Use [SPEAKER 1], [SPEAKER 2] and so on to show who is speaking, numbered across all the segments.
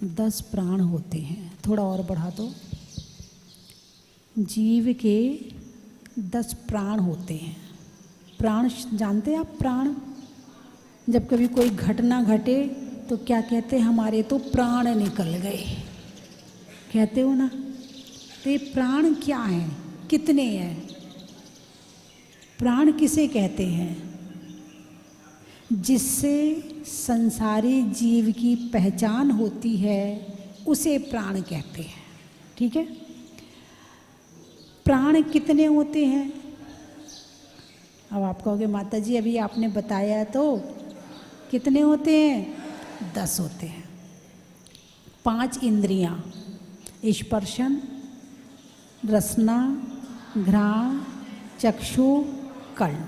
[SPEAKER 1] 10 प्राण होते हैं। थोड़ा और बढ़ा दो। जीव के 10 प्राण होते हैं। प्राण जानते हैं आप? प्राण, जब कभी कोई घटना घटे तो क्या कहते हैं? हमारे तो प्राण निकल गए, कहते हो ना? तो ये प्राण क्या है? कितने हैं? प्राण किसे कहते हैं? जिससे संसारी जीव की पहचान होती है उसे प्राण कहते हैं। ठीक है? प्राण कितने होते हैं? अब आप कहोगे माता जी अभी आपने बताया तो कितने होते हैं? 10 होते हैं। 5 इंद्रियां, स्पर्शन, रसना, घ्राण, चक्षु, कर्ण,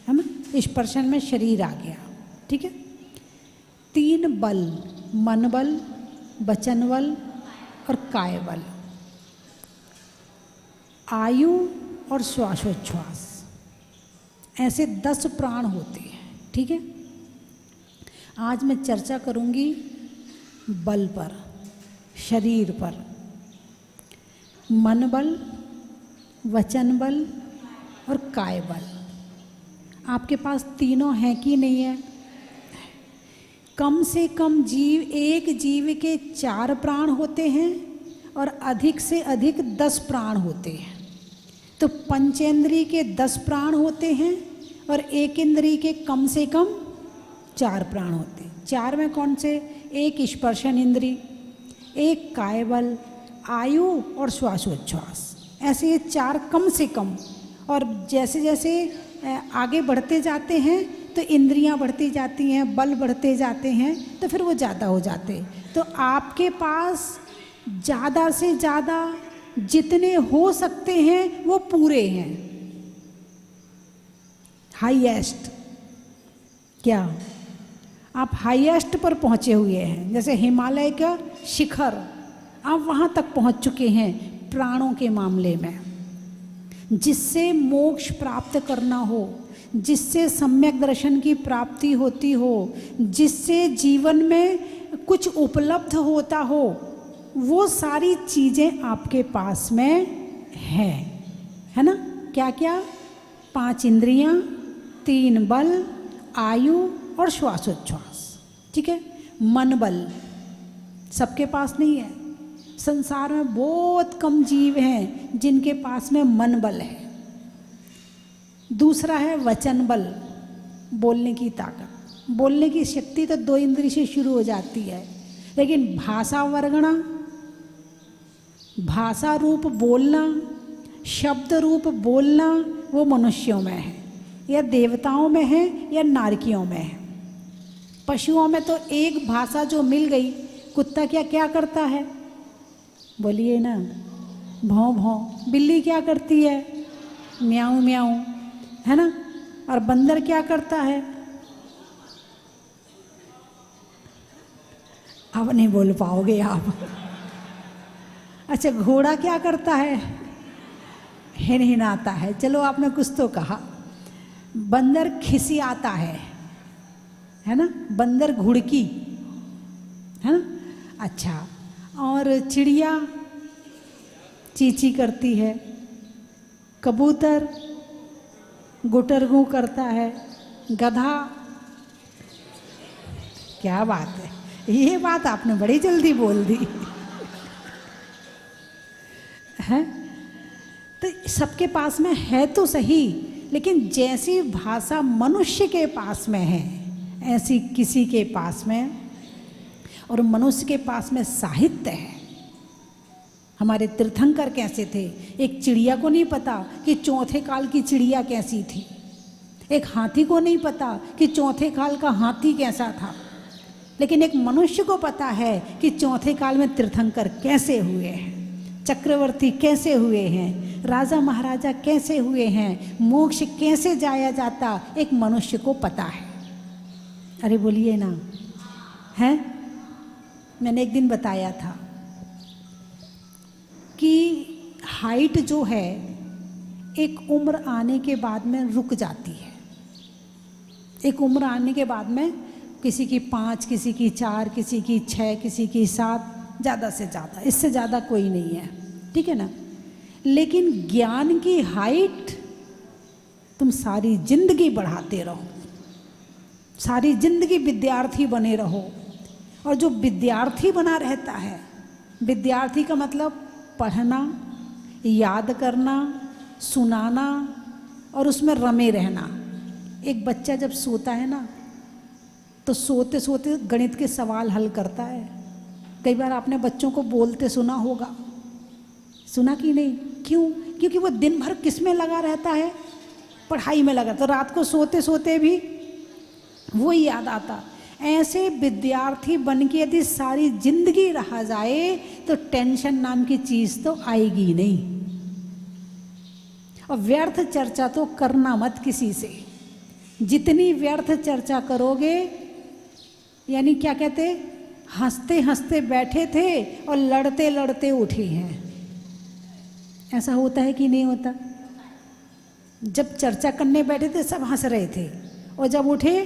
[SPEAKER 1] है ना? स्पर्शन में शरीर आ गया। ठीक है? 3 बल, मन बल, वचन बल और काय बल, आयु और श्वासोच्छ्वास, ऐसे 10 प्राण होते हैं। ठीक है? आज मैं चर्चा करूंगी बल पर, शरीर पर। मन बल, वचन बल और काय बल। आपके पास तीनों हैं कि नहीं है? कम से कम एक जीव के 4 प्राण होते हैं और अधिक से अधिक 10 प्राण होते हैं। तो पंचेंद्रिय के 10 प्राण होते हैं और एक इंद्रिय के कम से कम 4 प्राण होते हैं। 4 में कौन से? एक स्पर्शन इंद्रिय, एक काय बल, आयु और श्वासोच्छ्वास, ऐसे ये 4 कम से कम। और जैसे जैसे आगे बढ़ते जाते हैं तो इंद्रियां बढ़ती जाती हैं, बल बढ़ते जाते हैं, तो फिर वो ज़्यादा हो जाते। तो आपके पास ज़्यादा से ज़्यादा जितने हो सकते हैं वो पूरे हैं। हाईएस्ट क्या? आप हाईएस्ट पर पहुँचे हुए हैं। जैसे हिमालय का शिखर, आप वहाँ तक पहुँच चुके हैं प्राणों के मामले में। जिससे मोक्ष प्राप्त करना हो, जिससे सम्यक दर्शन की प्राप्ति होती हो, जिससे जीवन में कुछ उपलब्ध होता हो, वो सारी चीज़ें आपके पास में हैं, है ना? क्या क्या? 5 इंद्रियां, 3 बल, आयु और श्वासोच्छ्वास। ठीक है? मन बल सबके पास नहीं है। संसार में बहुत कम जीव हैं जिनके पास में मन बल है। दूसरा है वचन बल, बोलने की ताकत। बोलने की शक्ति तो 2 इंद्रिय से शुरू हो जाती है, लेकिन भाषा वर्गणा, भाषा रूप बोलना, शब्द रूप बोलना, वो मनुष्यों में है या देवताओं में है या नारकियों में है। पशुओं में तो एक भाषा जो मिल गई, कुत्ता क्या क्या करता है? बोलिए ना, भौं भौं। बिल्ली क्या करती है? म्याऊं म्याऊं, है ना? और बंदर क्या करता है? अब नहीं बोल पाओगे आप। अच्छा, घोड़ा क्या करता है? हिनहिनाता है। चलो आपने कुछ तो कहा। बंदर खिसियाता है ना? बंदर घुड़की, है ना? अच्छा, और चिड़िया चींची करती है, कबूतर गुटरगू करता है, गधा। क्या बात है, ये बात आपने बड़ी जल्दी बोल दी है। तो सबके पास में है तो सही, लेकिन जैसी भाषा मनुष्य के पास में है ऐसी किसी के पास में, और मनुष्य के पास में साहित्य है। हमारे तीर्थंकर कैसे थे? एक चिड़िया को नहीं पता कि चौथे काल की चिड़िया कैसी थी, एक हाथी को नहीं पता कि चौथे काल का हाथी कैसा था, लेकिन एक मनुष्य को पता है कि चौथे काल में तीर्थंकर कैसे हुए हैं, चक्रवर्ती कैसे हुए हैं, राजा महाराजा कैसे हुए हैं, मोक्ष कैसे जाया जाता, एक मनुष्य को पता है। अरे बोलिए ना, है? मैंने एक दिन बताया था कि हाइट जो है एक उम्र आने के बाद में रुक जाती है। एक उम्र आने के बाद में किसी की 5, किसी की 4, किसी की 6, किसी की 7, ज़्यादा से ज़्यादा, इससे ज़्यादा कोई नहीं है, ठीक है ना। लेकिन ज्ञान की हाइट तुम सारी जिंदगी बढ़ाते रहो, सारी जिंदगी विद्यार्थी बने रहो। और जो विद्यार्थी बना रहता है, विद्यार्थी का मतलब पढ़ना, याद करना, सुनाना और उसमें रमे रहना। एक बच्चा जब सोता है ना तो सोते सोते गणित के सवाल हल करता है। कई बार आपने बच्चों को बोलते सुना होगा, सुना कि नहीं? क्यों? क्योंकि वो दिन भर किस में लगा रहता है? पढ़ाई में लगा, तो रात को सोते सोते भी वो याद आता। ऐसे विद्यार्थी बन के यदि सारी जिंदगी रहा जाए तो टेंशन नाम की चीज़ तो आएगी नहीं। और व्यर्थ चर्चा तो करना मत किसी से। जितनी व्यर्थ चर्चा करोगे, यानी क्या कहते, हंसते हंसते बैठे थे और लड़ते लड़ते उठे हैं। ऐसा होता है कि नहीं होता? जब चर्चा करने बैठे थे सब हंस रहे थे और जब उठे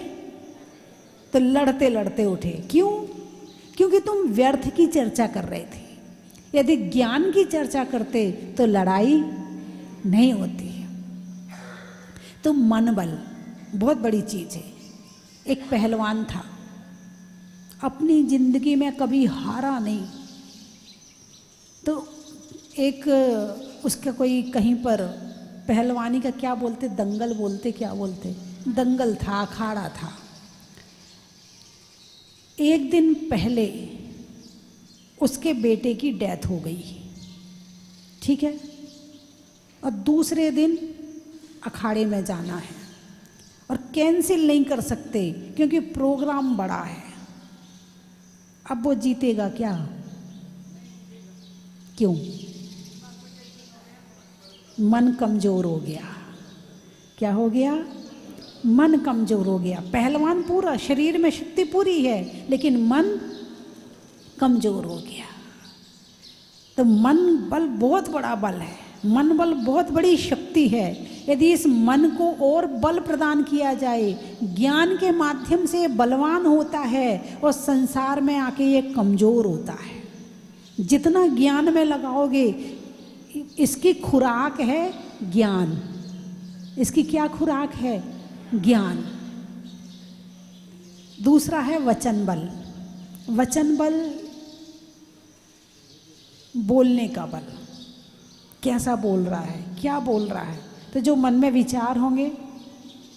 [SPEAKER 1] तो लड़ते लड़ते उठे। क्यों? क्योंकि तुम व्यर्थ की चर्चा कर रहे थे। यदि ज्ञान की चर्चा करते तो लड़ाई नहीं होती। तो मन बल बहुत बड़ी चीज़ है। एक पहलवान था, अपनी जिंदगी में कभी हारा नहीं। तो एक उसका कोई कहीं पर पहलवानी का क्या बोलते, दंगल बोलते, क्या बोलते, दंगल था, अखाड़ा था। एक दिन पहले उसके बेटे की डेथ हो गई, ठीक है, और दूसरे दिन अखाड़े में जाना है और कैंसिल नहीं कर सकते क्योंकि प्रोग्राम बड़ा है। अब वो जीतेगा क्या? क्यों? मन कमजोर हो गया। क्या हो गया? मन कमजोर हो गया। पहलवान पूरा, शरीर में शक्ति पूरी है, लेकिन मन कमजोर हो गया। तो मन बल बहुत बड़ा बल है, मन बल बहुत बड़ी शक्ति है। यदि इस मन को और बल प्रदान किया जाए, ज्ञान के माध्यम से बलवान होता है और संसार में आके ये कमजोर होता है। जितना ज्ञान में लगाओगे, इसकी खुराक है ज्ञान। इसकी क्या खुराक है? ज्ञान। दूसरा है वचन बल। वचन बल बोलने का बल। कैसा बोल रहा है, क्या बोल रहा है, तो जो मन में विचार होंगे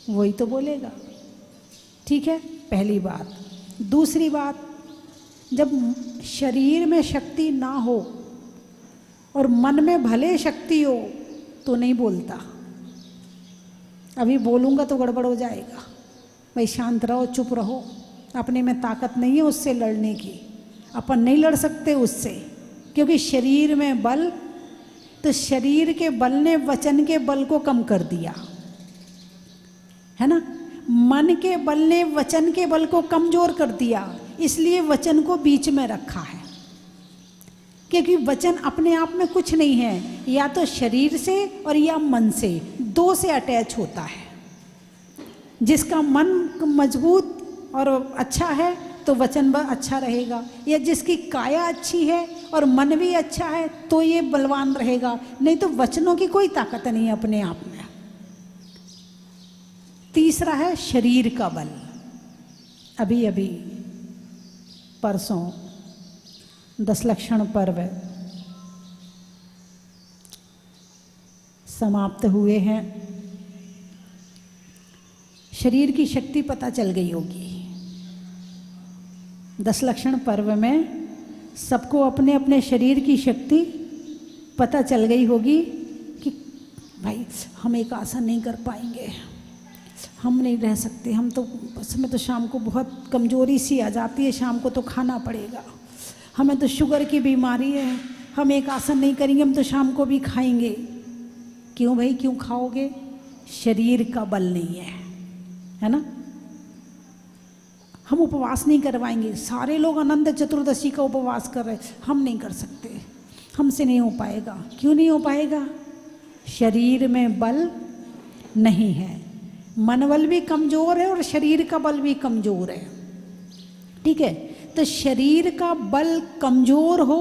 [SPEAKER 1] वही तो बोलेगा, ठीक है, पहली बात। दूसरी बात, जब शरीर में शक्ति ना हो और मन में भले शक्ति हो तो नहीं बोलता। अभी बोलूँगा तो गड़बड़ हो जाएगा, भाई शांत रहो, चुप रहो, अपने में ताकत नहीं है उससे लड़ने की, अपन नहीं लड़ सकते उससे, क्योंकि शरीर में बल, तो शरीर के बल ने वचन के बल को कम कर दिया, है ना। मन के बल ने वचन के बल को कमजोर कर दिया, इसलिए वचन को बीच में रखा है। क्योंकि वचन अपने आप में कुछ नहीं है, या तो शरीर से और या मन से, दो से अटैच होता है। जिसका मन मजबूत और अच्छा है तो वचन भी अच्छा रहेगा, या जिसकी काया अच्छी है और मन भी अच्छा है तो ये बलवान रहेगा। नहीं तो वचनों की कोई ताकत नहीं है अपने आप में। तीसरा है शरीर का बल। अभी अभी परसों 10 लक्षण पर्व समाप्त हुए हैं। शरीर की शक्ति पता चल गई होगी। 10 लक्षण पर्व में सबको अपने अपने शरीर की शक्ति पता चल गई होगी कि भाई हम एक आसन नहीं कर पाएंगे, हम नहीं रह सकते, हम तो बस में तो शाम को बहुत कमजोरी सी आ जाती है, शाम को तो खाना पड़ेगा, हमें तो शुगर की बीमारी है, हम एक आसन नहीं करेंगे, हम तो शाम को भी खाएंगे। क्यों भाई, क्यों खाओगे? शरीर का बल नहीं है ना। हम उपवास नहीं करवाएंगे, सारे लोग अनंत चतुर्दशी का उपवास कर रहे, हम नहीं कर सकते, हमसे नहीं हो पाएगा। क्यों नहीं हो पाएगा? शरीर में बल नहीं है, मन बल भी कमज़ोर है और शरीर का बल भी कमज़ोर है। ठीक है। तो शरीर का बल कमजोर हो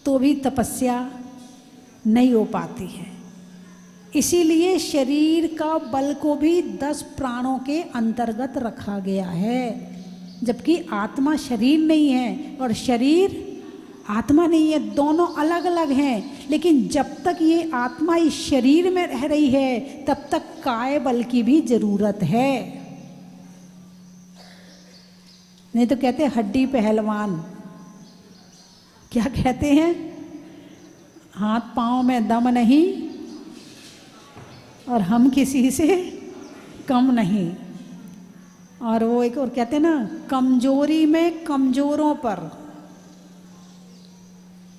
[SPEAKER 1] तो भी तपस्या नहीं हो पाती है। इसीलिए शरीर का बल को भी 10 प्राणों के अंतर्गत रखा गया है, जबकि आत्मा शरीर नहीं है और शरीर आत्मा नहीं है, दोनों अलग अलग हैं। लेकिन जब तक ये आत्मा इस शरीर में रह रही है तब तक काय बल की भी जरूरत है। नहीं तो कहते हड्डी पहलवान, क्या कहते हैं, हाथ पांव में दम नहीं और हम किसी से कम नहीं। और वो एक और कहते हैं ना, कमजोरी में कमजोरों पर,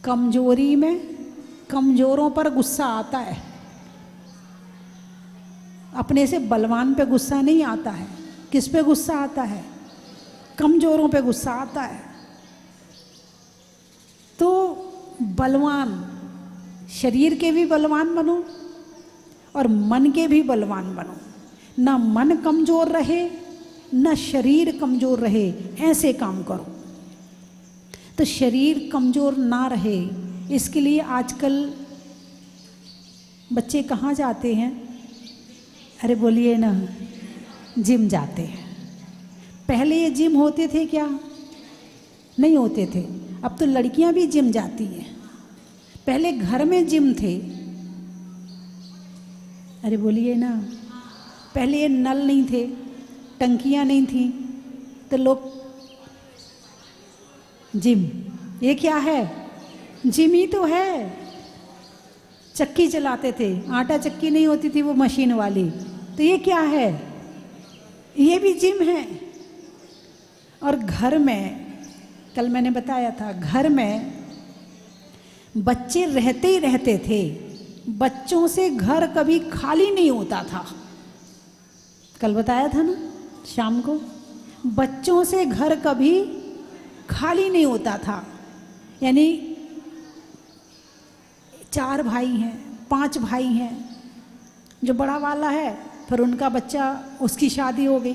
[SPEAKER 1] कमजोरी में कमजोरों पर गुस्सा आता है, अपने से बलवान पे गुस्सा नहीं आता है। किस पे गुस्सा आता है? कमजोरों पे गुस्सा आता है। तो बलवान, शरीर के भी बलवान बनो और मन के भी बलवान बनो। ना मन कमजोर रहे ना शरीर कमजोर रहे, ऐसे काम करो। तो शरीर कमजोर ना रहे, इसके लिए आजकल बच्चे कहाँ जाते हैं? अरे बोलिए ना, जिम जाते हैं। पहले ये जिम होते थे क्या? नहीं होते थे। अब तो लड़कियां भी जिम जाती हैं। पहले घर में जिम थे। अरे बोलिए ना, पहले ये नल नहीं थे, टंकियां नहीं थी, तो लोग जिम, ये क्या है? जिम ही तो है। चक्की चलाते थे, आटा चक्की नहीं होती थी वो मशीन वाली, तो ये क्या है? ये भी जिम है। और घर में, कल मैंने बताया था, घर में बच्चे रहते ही रहते थे, बच्चों से घर कभी खाली नहीं होता था। कल बताया था ना शाम को, बच्चों से घर कभी खाली नहीं होता था। यानी 4 भाई हैं, 5 भाई हैं, जो बड़ा वाला है फिर उनका बच्चा, उसकी शादी हो गई।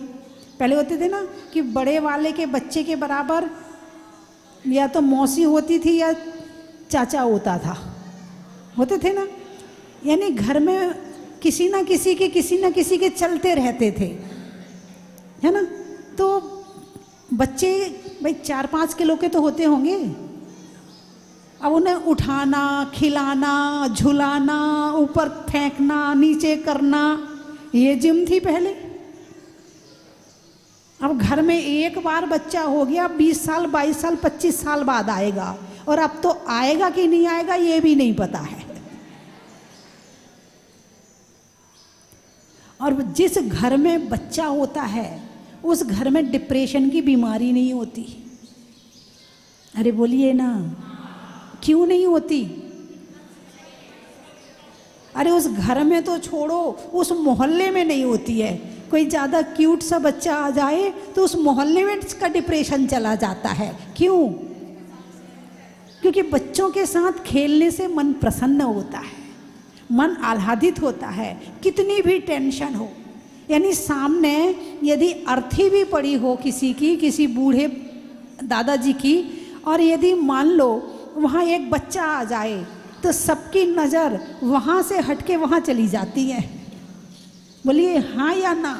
[SPEAKER 1] पहले होते थे ना कि बड़े वाले के बच्चे के बराबर या तो मौसी होती थी या चाचा होता था, होते थे ना। यानी घर में किसी ना किसी के चलते रहते थे, है ना। तो बच्चे भाई 4-5 किलो के तो होते होंगे। अब उन्हें उठाना, खिलाना, झुलाना, ऊपर फेंकना, नीचे करना, ये जिम थी पहले। अब घर में एक बार बच्चा हो गया, 20 साल 22 साल 25 साल बाद आएगा, और अब तो आएगा कि नहीं आएगा ये भी नहीं पता है। और जिस घर में बच्चा होता है उस घर में डिप्रेशन की बीमारी नहीं होती। अरे बोलिए ना, क्यों नहीं होती? अरे उस घर में तो छोड़ो, उस मोहल्ले में नहीं होती है। कोई ज़्यादा क्यूट सा बच्चा आ जाए तो उस मोहल्ले में इसका डिप्रेशन चला जाता है। क्यों? क्योंकि बच्चों के साथ खेलने से मन प्रसन्न होता है, मन आह्लादित होता है, कितनी भी टेंशन हो। यानी सामने यदि अर्थी भी पड़ी हो किसी की, किसी बूढ़े दादाजी की, और यदि मान लो वहाँ एक बच्चा आ जाए तो सबकी नज़र वहाँ से हटके वहाँ चली जाती है। बोलिए हाँ या ना?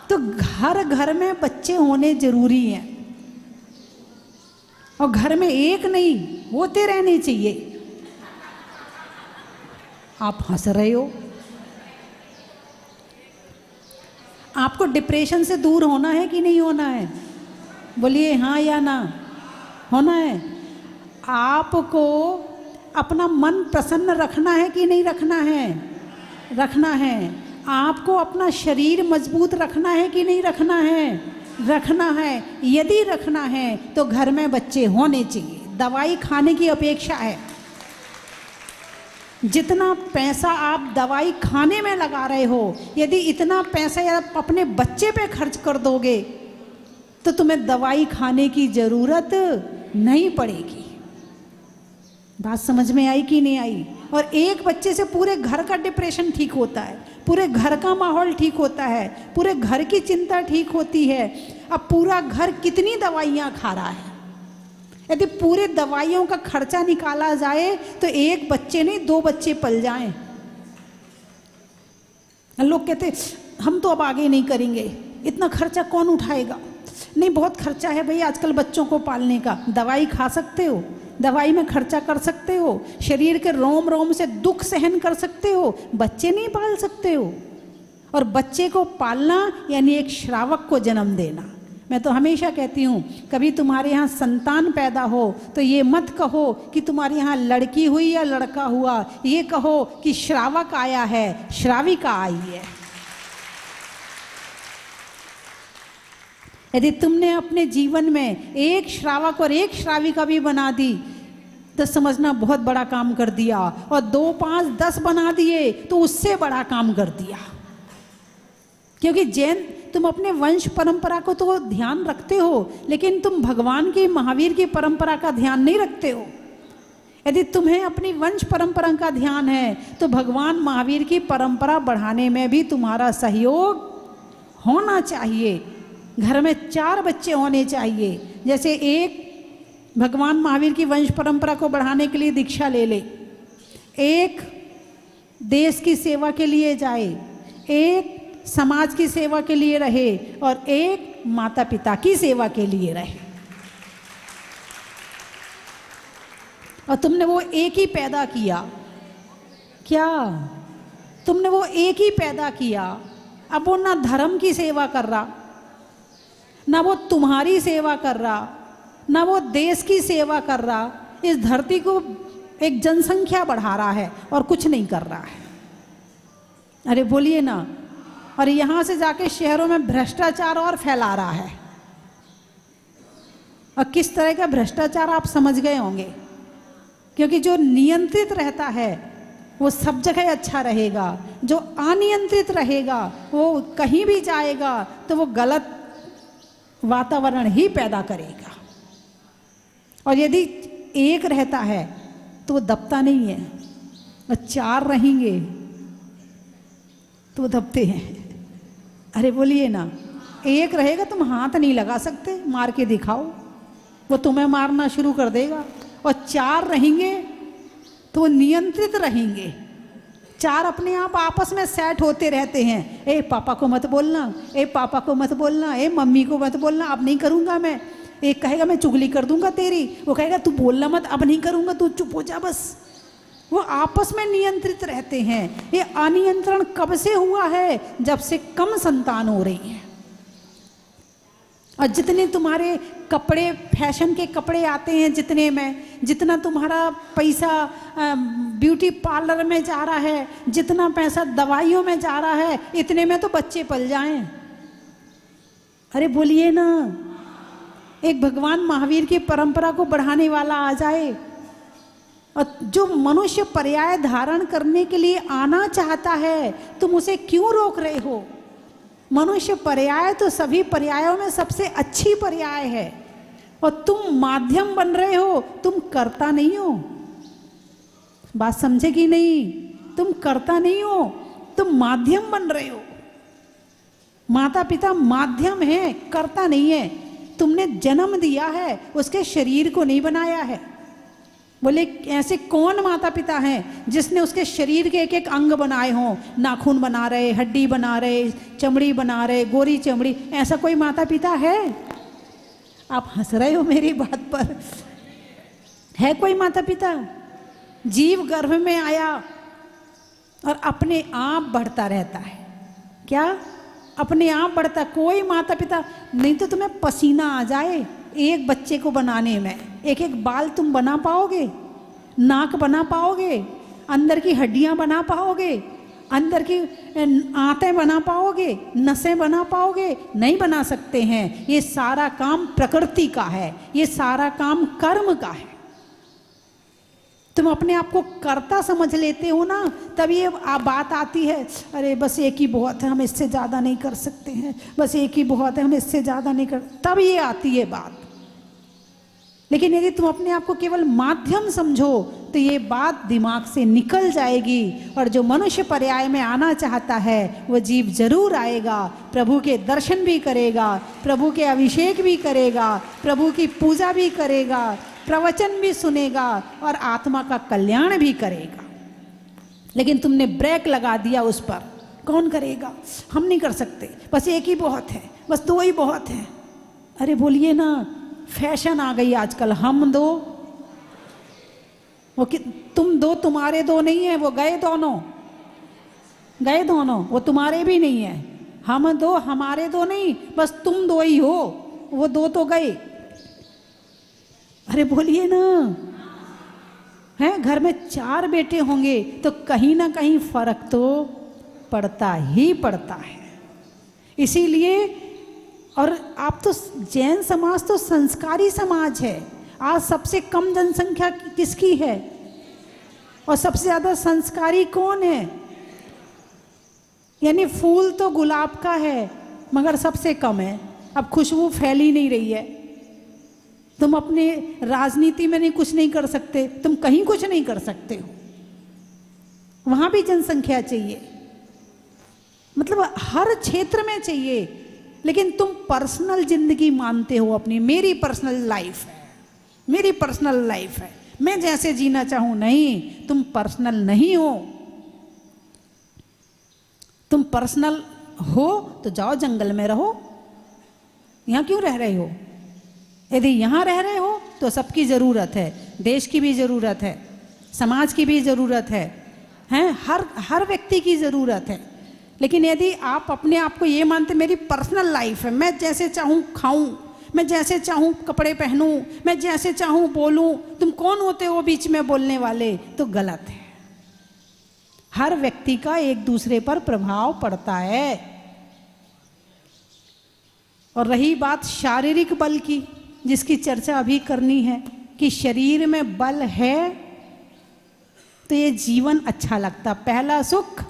[SPEAKER 1] तो घर घर में बच्चे होने जरूरी हैं, और घर में एक नहीं, होते रहने चाहिए। आप हंस रहे हो। आपको डिप्रेशन से दूर होना है कि नहीं होना है? बोलिए हाँ या ना? होना है। आपको अपना मन प्रसन्न रखना है कि नहीं रखना है? रखना है। आपको अपना शरीर मजबूत रखना है कि नहीं रखना है? रखना है। यदि रखना है तो घर में बच्चे होने चाहिए। दवाई खाने की अपेक्षा है। जितना पैसा आप दवाई खाने में लगा रहे हो, यदि इतना पैसा आप अपने बच्चे पे खर्च कर दोगे तो तुम्हें दवाई खाने की ज़रूरत नहीं पड़ेगी। बात समझ में आई कि नहीं आई? और एक बच्चे से पूरे घर का डिप्रेशन ठीक होता है, पूरे घर का माहौल ठीक होता है, पूरे घर की चिंता ठीक होती है। अब पूरा घर कितनी दवाइयाँ खा रहा है, यदि पूरे दवाइयों का खर्चा निकाला जाए तो एक बच्चे नहीं 2 बच्चे पल जाएं। लोग कहते हम तो अब आगे नहीं करेंगे, इतना खर्चा कौन उठाएगा। नहीं, बहुत खर्चा है भाई आजकल बच्चों को पालने का। दवाई खा सकते हो, दवाई में खर्चा कर सकते हो, शरीर के रोम रोम से दुख सहन कर सकते हो, बच्चे नहीं पाल सकते हो। और बच्चे को पालना यानी एक श्रावक को जन्म देना। मैं तो हमेशा कहती हूँ, कभी तुम्हारे यहाँ संतान पैदा हो तो ये मत कहो कि तुम्हारे यहाँ लड़की हुई या लड़का हुआ, ये कहो कि श्रावक आया है, श्राविका आई है। यदि तुमने अपने जीवन में एक श्रावक और एक श्राविका भी बना दी तो समझना बहुत बड़ा काम कर दिया, और 2, 5, 10 बना दिए तो उससे बड़ा काम कर दिया। क्योंकि जैन तुम अपने वंश परंपरा को तो ध्यान रखते हो, लेकिन तुम भगवान की, महावीर की परंपरा का ध्यान नहीं रखते हो। यदि तुम्हें अपनी वंश परंपरा का ध्यान है तो भगवान महावीर की परंपरा बढ़ाने में भी तुम्हारा सहयोग होना चाहिए। घर में 4 बच्चे होने चाहिए। जैसे एक भगवान महावीर की वंश परंपरा को बढ़ाने के लिए दीक्षा ले ले, एक देश की सेवा के लिए जाए, एक समाज की सेवा के लिए रहे, और एक माता पिता की सेवा के लिए रहे। और तुमने वो एक ही पैदा किया, क्या तुमने वो एक ही पैदा किया। अब वो ना धर्म की सेवा कर रहा, ना वो तुम्हारी सेवा कर रहा, ना वो देश की सेवा कर रहा, इस धरती को एक जनसंख्या बढ़ा रहा है और कुछ नहीं कर रहा है। अरे बोलिए ना। और यहाँ से जाके शहरों में भ्रष्टाचार और फैला रहा है। और किस तरह का भ्रष्टाचार आप समझ गए होंगे, क्योंकि जो नियंत्रित रहता है वो सब जगह अच्छा रहेगा, जो अनियंत्रित रहेगा वो कहीं भी जाएगा तो वो गलत वातावरण ही पैदा करेगा। और यदि एक रहता है तो वो दबता नहीं है, और 4 रहेंगे तो वो दबते हैं। अरे बोलिए ना। एक रहेगा तुम हाथ नहीं लगा सकते, मार के दिखाओ, वो तुम्हें मारना शुरू कर देगा। और 4 रहेंगे तो वो नियंत्रित रहेंगे। 4 अपने आप आपस में सेट होते रहते हैं। ए पापा को मत बोलना, ए पापा को मत बोलना, ए मम्मी को मत बोलना, अब नहीं करूँगा मैं। एक कहेगा मैं चुगली कर दूंगा तेरी, वो कहेगा तू बोलना मत, अब नहीं करूँगा, तू चुप हो जा बस। वो आपस में नियंत्रित रहते हैं। ये अनियंत्रण कब से हुआ है? जब से कम संतान हो रही है। और जितने तुम्हारे कपड़े, फैशन के कपड़े आते हैं, जितने में जितना तुम्हारा पैसा ब्यूटी पार्लर में जा रहा है, जितना पैसा दवाइयों में जा रहा है, इतने में तो बच्चे पल जाएं। अरे बोलिए ना। एक भगवान महावीर की परंपरा को बढ़ाने वाला आ जाए, और जो मनुष्य पर्याय धारण करने के लिए आना चाहता है, तुम उसे क्यों रोक रहे हो? मनुष्य पर्याय तो सभी पर्यायों में सबसे अच्छी पर्याय है, और तुम माध्यम बन रहे हो, तुम करता नहीं हो। बात समझे कि नहीं? तुम करता नहीं हो, तुम माध्यम बन रहे हो। माता पिता माध्यम है, करता नहीं है। तुमने जन्म दिया है, उसके शरीर को नहीं बनाया है। बोले ऐसे कौन माता पिता हैं जिसने उसके शरीर के एक एक अंग बनाए हों? नाखून बना रहे, हड्डी बना रहे, चमड़ी बना रहे, गोरी चमड़ी, ऐसा कोई माता पिता है? आप हंस रहे हो मेरी बात पर। है कोई माता पिता? जीव गर्भ में आया और अपने आप बढ़ता रहता है। क्या? अपने आप बढ़ता। कोई माता पिता नहीं तो तुम्हें पसीना आ जाए एक बच्चे को बनाने में, एक एक बाल तुम बना पाओगे? नाक बना पाओगे? अंदर की हड्डियां बना पाओगे? अंदर की आंतें बना पाओगे? नसें बना पाओगे? नहीं बना सकते हैं। ये सारा काम प्रकृति का है, ये सारा काम कर्म का है। तुम अपने आप को कर्ता समझ लेते हो ना, तब ये बात आती है, अरे बस एक ही बहुत है, हम इससे ज़्यादा नहीं कर सकते हैं, बस एक ही बहुत है, हम इससे ज़्यादा नहीं कर, तब ये आती है बात। लेकिन यदि तुम अपने आप को केवल माध्यम समझो तो ये बात दिमाग से निकल जाएगी, और जो मनुष्य पर्याय में आना चाहता है वो जीव जरूर आएगा, प्रभु के दर्शन भी करेगा, प्रभु के अभिषेक भी करेगा, प्रभु की पूजा भी करेगा, प्रवचन भी सुनेगा और आत्मा का कल्याण भी करेगा। लेकिन तुमने ब्रेक लगा दिया उस पर, कौन करेगा, हम नहीं कर सकते, बस एक ही बहुत है, बस दो ही बहुत है। अरे बोलिए ना, फैशन आ गई आजकल, हम दो, वो तुम दो, तुम्हारे दो नहीं है, वो गए दोनों, गए दोनों, वो तुम्हारे भी नहीं है। हम दो, हमारे दो नहीं, बस तुम दो ही हो, वो दो तो गए। अरे बोलिए ना, है घर में 4 बेटे होंगे तो कहीं ना कहीं फर्क तो पड़ता ही पड़ता है। इसीलिए, और आप तो जैन समाज तो संस्कारी समाज है। आज सबसे कम जनसंख्या किसकी है और सबसे ज़्यादा संस्कारी कौन है? यानी फूल तो गुलाब का है मगर सबसे कम है। अब खुशबू फैल ही नहीं रही है। तुम अपने राजनीति में नहीं कुछ नहीं कर सकते, तुम कहीं कुछ नहीं कर सकते हो, वहां भी जनसंख्या चाहिए, मतलब हर क्षेत्र में चाहिए। लेकिन तुम पर्सनल जिंदगी मानते हो अपनी, मेरी पर्सनल लाइफ है, मेरी पर्सनल लाइफ है, मैं जैसे जीना चाहूं। नहीं, तुम पर्सनल नहीं हो। तुम पर्सनल हो तो जाओ जंगल में रहो, यहां क्यों रह रहे हो? यदि यहां रह रहे हो तो सबकी जरूरत है, देश की भी जरूरत है, समाज की भी जरूरत है, हर व्यक्ति की जरूरत है। लेकिन यदि आप अपने आप को ये मानते मेरी पर्सनल लाइफ है, मैं जैसे चाहूं खाऊं, मैं जैसे चाहूं कपड़े पहनूं, मैं जैसे चाहूं बोलूं, तुम कौन होते हो बीच में बोलने वाले? तो गलत है। हर व्यक्ति का एक दूसरे पर प्रभाव पड़ता है। और रही बात शारीरिक बल की, जिसकी चर्चा अभी करनी है, कि शरीर में बल है तो ये जीवन अच्छा लगता। पहला सुख,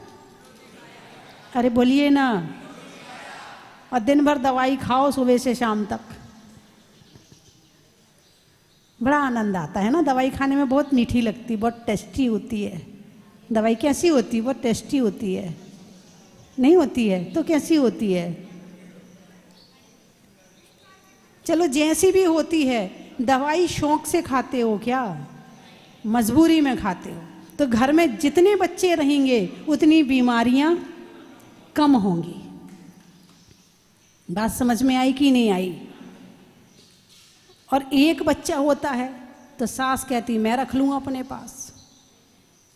[SPEAKER 1] अरे बोलिए ना, और दिन भर दवाई खाओ सुबह से शाम तक, बड़ा आनंद आता है ना। दवाई खाने में बहुत मीठी लगती, बहुत टेस्टी होती है। दवाई कैसी होती है? बहुत टेस्टी होती है। नहीं होती है तो कैसी होती है? चलो जैसी भी होती है, दवाई शौक से खाते हो क्या? मजबूरी में खाते हो। तो घर में जितने बच्चे रहेंगे उतनी बीमारियां कम होंगी। बात समझ में आई कि नहीं आई? और एक बच्चा होता है तो सास कहती मैं रख लूंगा अपने पास,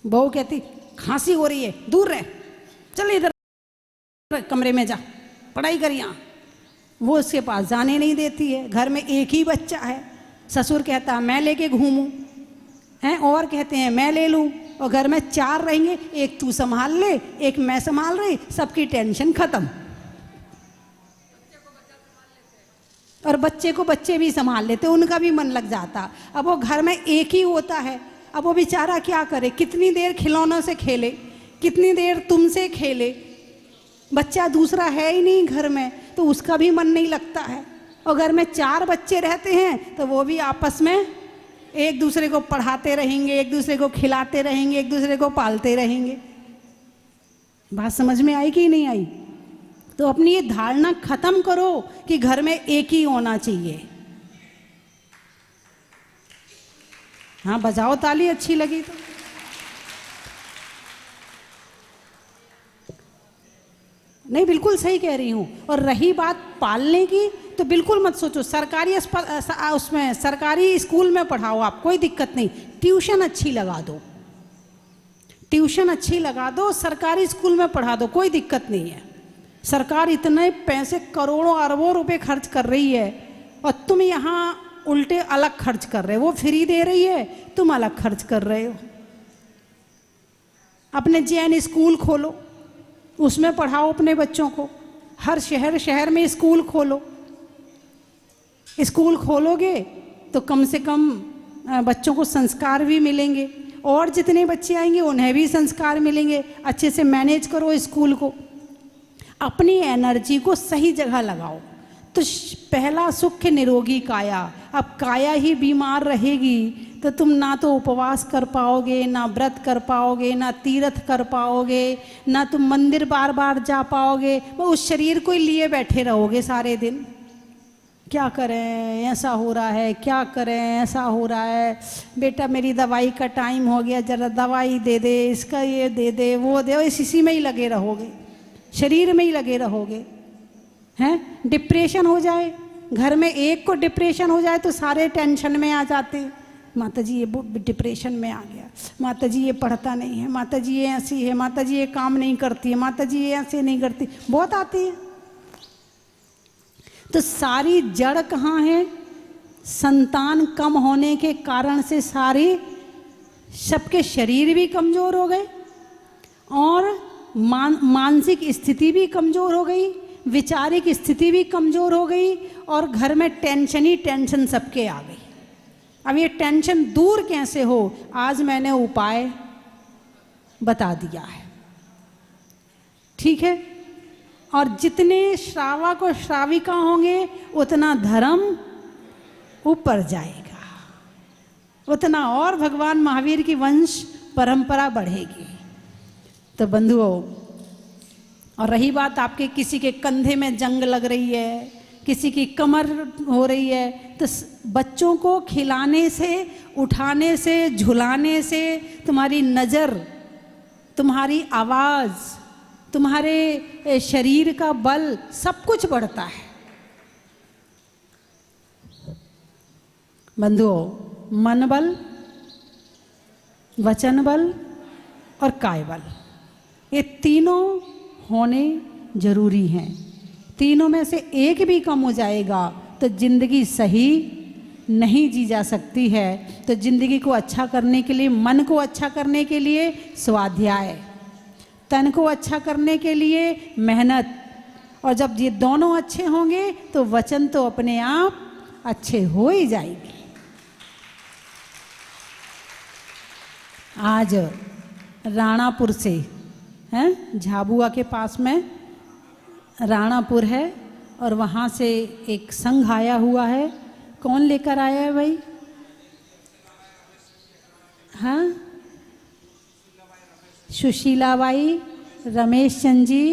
[SPEAKER 1] बहू कहती खांसी हो रही है दूर रह, चल इधर कमरे में जा, पढ़ाई कर यहाँ। वो उसके पास जाने नहीं देती है। घर में एक ही बच्चा है, ससुर कहता है मैं लेके घूमूं, हैं और कहते हैं मैं ले लूं। और घर में 4 रहेंगे, एक तू संभाल ले, एक मैं संभाल रही, सबकी टेंशन खत्म। और बच्चे को बच्चे भी संभाल लेते, उनका भी मन लग जाता। अब वो घर में एक ही होता है, अब वो बेचारा क्या करे? कितनी देर खिलौनों से खेले, कितनी देर तुमसे खेले? बच्चा दूसरा है ही नहीं घर में, तो उसका भी मन नहीं लगता है। और घर में 4 बच्चे रहते हैं तो वो भी आपस में एक दूसरे को पढ़ाते रहेंगे, एक दूसरे को खिलाते रहेंगे, एक दूसरे को पालते रहेंगे। बात समझ में आई कि नहीं आई? तो अपनी ये धारणा खत्म करो कि घर में एक ही होना चाहिए। हाँ बजाओ ताली, अच्छी लगी तो। नहीं, बिल्कुल सही कह रही हूँ। और रही बात पालने की, तो बिल्कुल मत सोचो सरकारी उसमें सरकारी स्कूल में पढ़ाओ आप, कोई दिक्कत नहीं। ट्यूशन अच्छी लगा दो, ट्यूशन अच्छी लगा दो, सरकारी स्कूल में पढ़ा दो, कोई दिक्कत नहीं है। सरकार इतने पैसे करोड़ों अरबों रुपए खर्च कर रही है और तुम यहाँ उल्टे अलग खर्च कर रहे हो। वो फ्री दे रही है, तुम अलग खर्च कर रहे हो। अपने जैन स्कूल खोलो, उसमें पढ़ाओ अपने बच्चों को। हर शहर में स्कूल खोलो। स्कूल खोलोगे तो कम से कम बच्चों को संस्कार भी मिलेंगे, और जितने बच्चे आएंगे उन्हें भी संस्कार मिलेंगे। अच्छे से मैनेज करो स्कूल को, अपनी एनर्जी को सही जगह लगाओ। तो पहला सुख निरोगी काया, अब काया ही बीमार रहेगी तो तुम ना तो उपवास कर पाओगे, ना व्रत कर पाओगे, ना तीर्थ कर पाओगे, ना तुम मंदिर बार बार जा पाओगे। वो उस शरीर को ही लिए बैठे रहोगे सारे दिन। क्या करें, ऐसा हो रहा है, क्या करें, ऐसा हो रहा है, बेटा मेरी दवाई का टाइम हो गया, जरा दवाई दे दे, इसका ये दे दे, वो दे, इसी में ही लगे रहोगे, शरीर में ही लगे रहोगे। हैं, डिप्रेशन हो जाए, घर में एक को डिप्रेशन हो जाए तो सारे टेंशन में आ जाते। माता जी ये डिप्रेशन में आ गया, माता जी ये पढ़ता नहीं है, माता जी ये ऐसी है, माता जी ये काम नहीं करती है, माता जी ये ऐसे नहीं करती, बहुत आती है। तो सारी जड़ कहाँ है? संतान कम होने के कारण से सारी सबके शरीर भी कमज़ोर हो गए और मानसिक स्थिति भी कमज़ोर हो गई, विचारिक स्थिति भी कमज़ोर हो गई और घर में टेंशन ही टेंशन सबके आ गई। अब ये टेंशन दूर कैसे हो? आज मैंने उपाय बता दिया है, ठीक है? और जितने श्रावक और श्राविका होंगे उतना धर्म ऊपर जाएगा, उतना और भगवान महावीर की वंश परंपरा बढ़ेगी। तो बंधुओं, और रही बात आपके किसी के कंधे में जंग लग रही है, किसी की कमर हो रही है, तो बच्चों को खिलाने से, उठाने से, झुलाने से तुम्हारी नज़र, तुम्हारी आवाज़, तुम्हारे शरीर का बल सब कुछ बढ़ता है। बंधुओं, मन बल, वचन बल और काय बल, ये तीनों होने जरूरी हैं। तीनों में से एक भी कम हो जाएगा तो जिंदगी सही नहीं जी जा सकती है। तो जिंदगी को अच्छा करने के लिए, मन को अच्छा करने के लिए स्वाध्याय, तन को अच्छा करने के लिए मेहनत, और जब ये दोनों अच्छे होंगे तो वचन तो अपने आप अच्छे हो ही जाएंगे। आज राणापुर से हैं, झाबुआ के पास में राणापुर है, और वहाँ से एक संघ आया हुआ है। कौन लेकर आया है भाई? हाँ, सुशीलाबाई, रमेश चंद जी,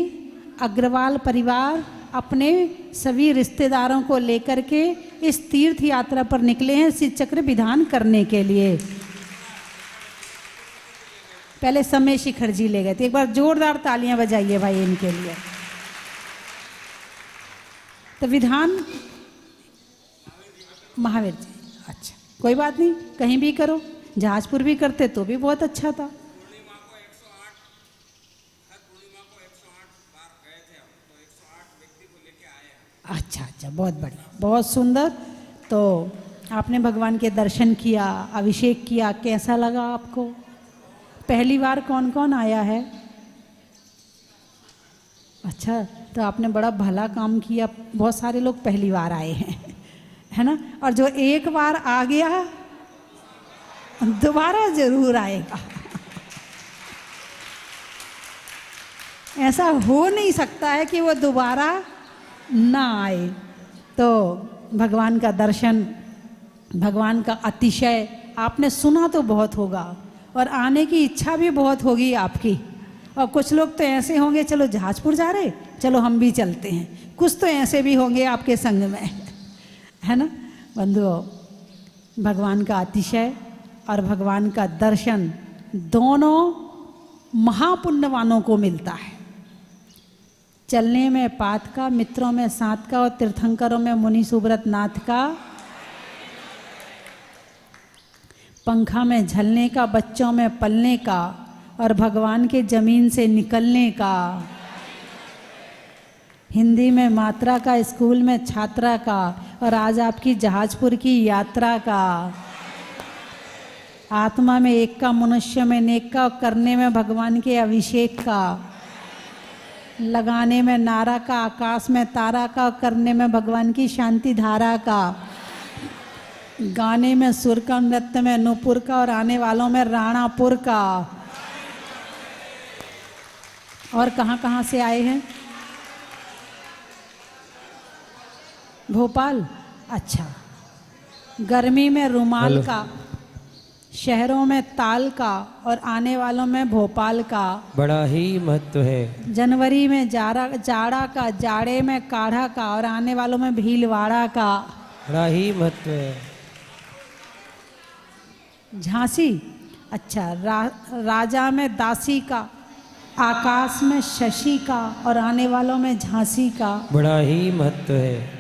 [SPEAKER 1] अग्रवाल परिवार अपने सभी रिश्तेदारों को लेकर के इस तीर्थ यात्रा पर निकले हैं श्री चक्र विधान करने के लिए। पहले समय शिखर जी ले गए थे, एक बार जोरदार तालियां बजाइए भाई इनके लिए। तो विधान महावीर जी, अच्छा कोई बात नहीं, कहीं भी करो, जहाजपुर भी करते तो भी बहुत अच्छा था। अच्छा अच्छा, बहुत बढ़िया, बहुत सुंदर। तो आपने भगवान के दर्शन किया, अभिषेक किया, कैसा लगा आपको? पहली बार कौन कौन आया है? अच्छा, तो आपने बड़ा भला काम किया, बहुत सारे लोग पहली बार आए हैं, है ना? और जो एक बार आ गया दोबारा जरूर आएगा। ऐसा हो नहीं सकता है कि वो दोबारा ना आए। तो भगवान का दर्शन, भगवान का अतिशय आपने सुना तो बहुत होगा और आने की इच्छा भी बहुत होगी आपकी। और कुछ लोग तो ऐसे होंगे, चलो जहाजपुर जा रहे, चलो हम भी चलते हैं। कुछ तो ऐसे भी होंगे आपके संग में, है ना? बंधुओं, भगवान का अतिशय और भगवान का दर्शन दोनों महापुण्यवानों को मिलता है। चलने में पात का, मित्रों में साथ का और तीर्थंकरों में मुनि सुब्रत नाथ का, पंखा में झलने का, बच्चों में पलने का और भगवान के जमीन से निकलने का, हिंदी में मात्रा का, स्कूल में छात्रा का और आज आपकी जहाजपुर की यात्रा का, आत्मा में एक का, मनुष्य में नेक का, करने में भगवान के अभिषेक का, लगाने में नारा का, आकाश में तारा का, करने में भगवान की शांति धारा का, गाने में सुर का, नृत्य में नूपुर का और आने वालों में राणापुर का। और कहाँ कहाँ से आए हैं? भोपाल, अच्छा। गर्मी में रुमाल
[SPEAKER 2] हेलो।
[SPEAKER 1] का, शहरों में ताल का और आने वालों में भोपाल का।
[SPEAKER 2] बड़ा ही महत्व है।
[SPEAKER 1] जनवरी में जाड़ा का, जाड़े में काढ़ा का और आने वालों में भीलवाड़ा का।
[SPEAKER 2] बड़ा ही महत्व है।
[SPEAKER 1] झांसी, अच्छा, राजा में दासी का, आकाश में शशि का और आने वालों में झांसी का।
[SPEAKER 2] बड़ा ही महत्व है।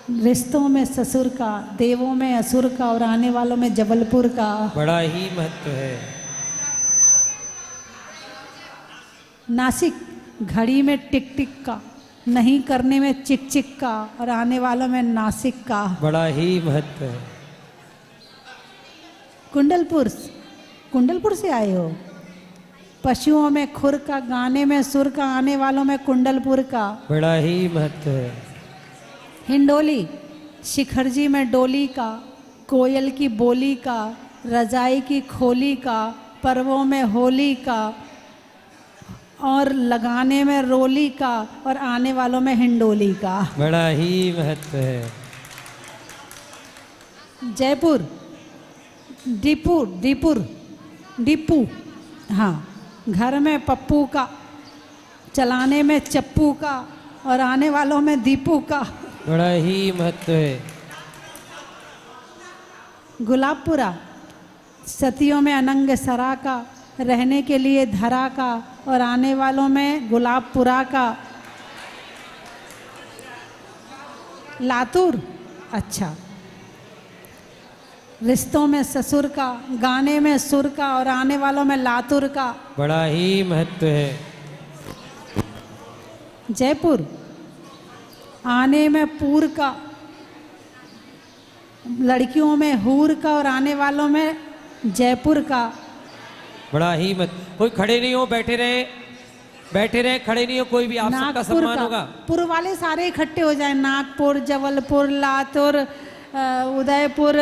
[SPEAKER 1] रिश्तों में ससुर का, देवों में असुर का और आने वालों में जबलपुर का।
[SPEAKER 2] बड़ा ही महत्व है।
[SPEAKER 1] नासिक, घड़ी में टिक टिक का, नहीं करने में चिक चिक का और आने वालों में नासिक का।
[SPEAKER 2] बड़ा ही महत्व है।
[SPEAKER 1] कुंडलपुर, कुंडलपुर से आए हो। पशुओं में खुर का, गाने में सुर का, आने वालों में कुंडलपुर का।
[SPEAKER 2] बड़ा ही महत्व है।
[SPEAKER 1] हिंडोली, शिखरजी में डोली का, कोयल की बोली का, रजाई की खोली का, पर्वों में होली का और लगाने में रोली का और आने वालों में हिंडोली का।
[SPEAKER 2] बड़ा ही महत्व है।
[SPEAKER 1] जयपुर, डिपू, हाँ, घर में पप्पू का, चलाने में चप्पू का और आने वालों में दीपू का।
[SPEAKER 2] बड़ा ही महत्व है।
[SPEAKER 1] गुलाबपुरा, सतियों में अनंग सरा का, रहने के लिए धरा का और आने वालों में गुलाबपुरा का। लातूर, अच्छा, रिश्तों में ससुर का, गाने में सुर का और आने वालों में लातुर का।
[SPEAKER 2] बड़ा ही महत्व है।
[SPEAKER 1] जयपुर, आने में पूर का, लड़कियों में हूर का और आने वालों में जयपुर का।
[SPEAKER 2] बड़ा ही मत, कोई खड़े नहीं हो, बैठे रहे, बैठे रहे, खड़े नहीं हो, कोई भी आप सबका
[SPEAKER 1] नागपुर
[SPEAKER 2] सम्मान
[SPEAKER 1] का,
[SPEAKER 2] होगा।
[SPEAKER 1] पुर वाले सारे इकट्ठे हो जाए। नागपुर, जबलपुर, लातूर, उदयपुर।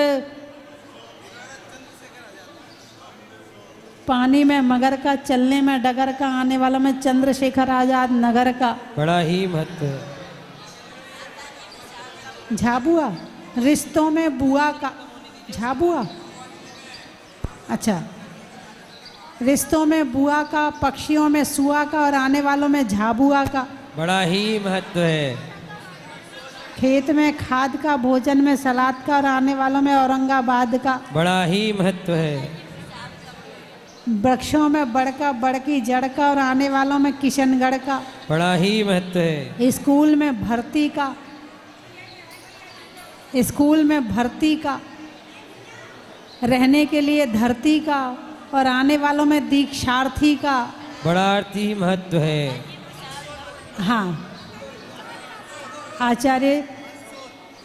[SPEAKER 1] पानी में मगर का, चलने में डगर का, आने वाला में चंद्रशेखर आजाद नगर का।
[SPEAKER 2] बड़ा ही महत्व है।
[SPEAKER 1] झाबुआ, रिश्तों में बुआ का, झाबुआ, अच्छा, रिश्तों में बुआ का, पक्षियों में सुआ का और आने वालों में झाबुआ का।
[SPEAKER 2] बड़ा ही महत्व है।
[SPEAKER 1] खेत में खाद का, भोजन में सलाद का और आने वालों में औरंगाबाद का।
[SPEAKER 2] बड़ा ही महत्व है।
[SPEAKER 1] वृक्षों में बड़का, बड़की जड़ का और आने वालों में किशनगढ़ का।
[SPEAKER 2] बड़ा ही महत्व है।
[SPEAKER 1] स्कूल में भर्ती का, स्कूल में भर्ती का, रहने के लिए धरती का और आने वालों में दीक्षार्थी का।
[SPEAKER 2] बड़ा अर्थी महत्व है।
[SPEAKER 1] हाँ, आचार्य,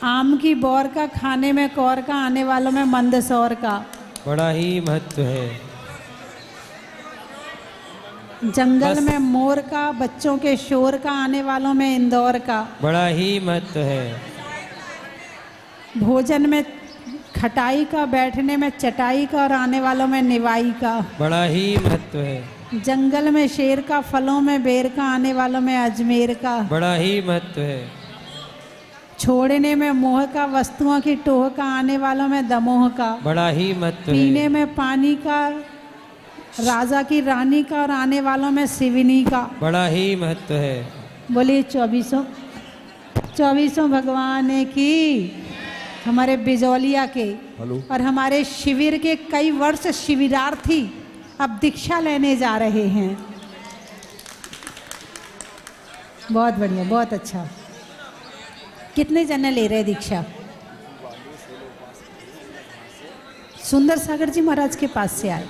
[SPEAKER 1] आम की बौर का, खाने में कौर का, आने वालों में मंदसौर का।
[SPEAKER 2] बड़ा ही महत्व है।
[SPEAKER 1] जंगल
[SPEAKER 2] बस।
[SPEAKER 1] में मोर का, बच्चों के शोर का, आने वालों में इंदौर का।
[SPEAKER 2] बड़ा ही महत्व है।
[SPEAKER 1] भोजन में खटाई का, बैठने में चटाई का और आने वालों में निवाई का।
[SPEAKER 2] बड़ा ही महत्व है।
[SPEAKER 1] जंगल में शेर का, फलों में बेर का, आने वालों में अजमेर का।
[SPEAKER 2] बड़ा ही महत्व है।
[SPEAKER 1] छोड़ने में मोह का, वस्तुओं की टोह का, आने वालों में दमोह का।
[SPEAKER 2] बड़ा ही महत्व
[SPEAKER 1] पीने
[SPEAKER 2] है।
[SPEAKER 1] में पानी का, राजा की रानी का और आने वालों में सिवनी का।
[SPEAKER 2] बड़ा ही महत्व है।
[SPEAKER 1] बोलिए 2400 भगवान की। हमारे बिजौलिया के और हमारे शिविर के कई वर्ष शिविरार्थी अब दीक्षा लेने जा रहे हैं। बहुत बढ़िया, बहुत अच्छा। कितने जने ले रहे दीक्षा? सुंदर सागर जी महाराज के पास से आए।